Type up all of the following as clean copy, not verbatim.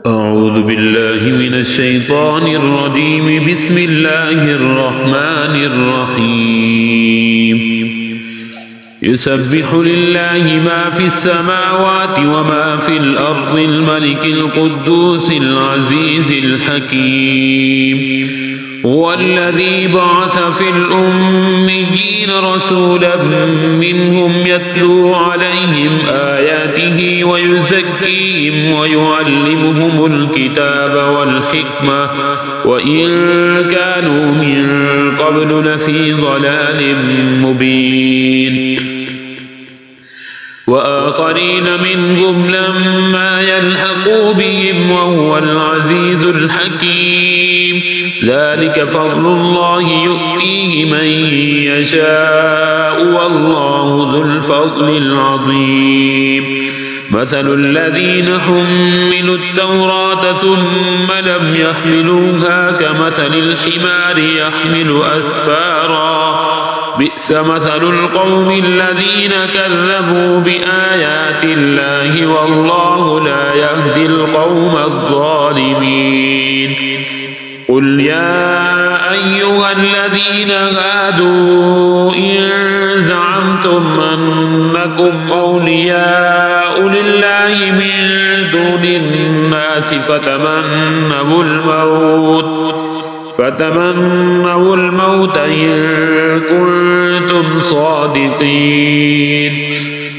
أعوذ بالله من الشيطان الرجيم. بسم الله الرحمن الرحيم. يسبح لله ما في السماوات وما في الأرض الملك القدوس العزيز الحكيم. هو الذي بعث في الأميين رسولا منهم يتلو عليهم آياته ويزكيهم ويعلمهم الكتاب والحكمة وإن كانوا من قبل لفي ضلال مبين. وآخرين منهم لما يلحقوا بهم وهو العزيز الحكيم. ذلك فضل الله يؤتيه من يشاء والله ذو الفضل العظيم. مثل الذين حملوا التوراة ثم لم يحملوها كمثل الحمار يحمل أسفارا بئس مثل القوم الذين كذبوا بآيات الله والله لا يهدي القوم الظالمين. قل يا أيها الذين هادوا إن زعمتم أنكم أولياء لله من دون الناس فتمنوا الموت إن كنتم صادقين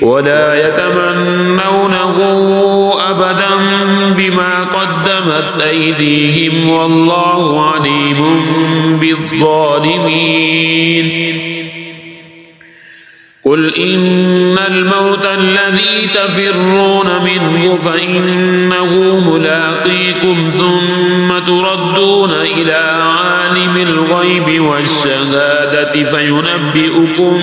ولا يتمنونه أبدا بما قدمت أيديهم والله عليم بالظالمين. قل إن الموت الذي تفرون منه فإنه ملاقيكم ثم تردون إلى عالم الغيب والشهادة فينبئكم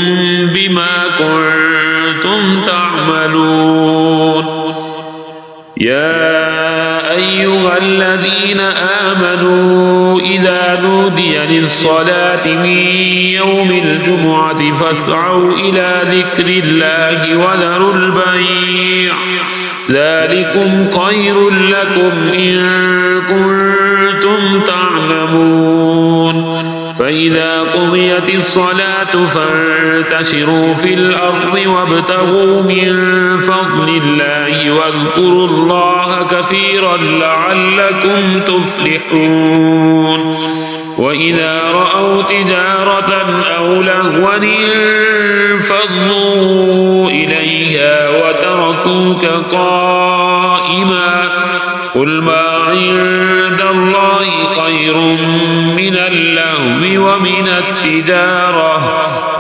بما كنتم تعملون. يا أيها الذين آمنوا إذا نودي للصلاة من يوم الجمعة فاسعوا إلى ذكر الله وذروا البيع ذلكم خير لكم إن كنتم تعلمون. فإذا قضيت الصلاة فانتشروا في الأرض وابتغوا من فضل الله واذكروا الله كثيرا لعلكم تفلحون. وإذا رأوا تجارة أو لهوا انفضوا إليها وتركوك قائما قل ما عند الله خير من اللهو ومن التجارة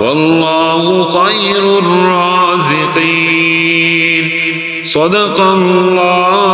والله خير الرازقين. صدق الله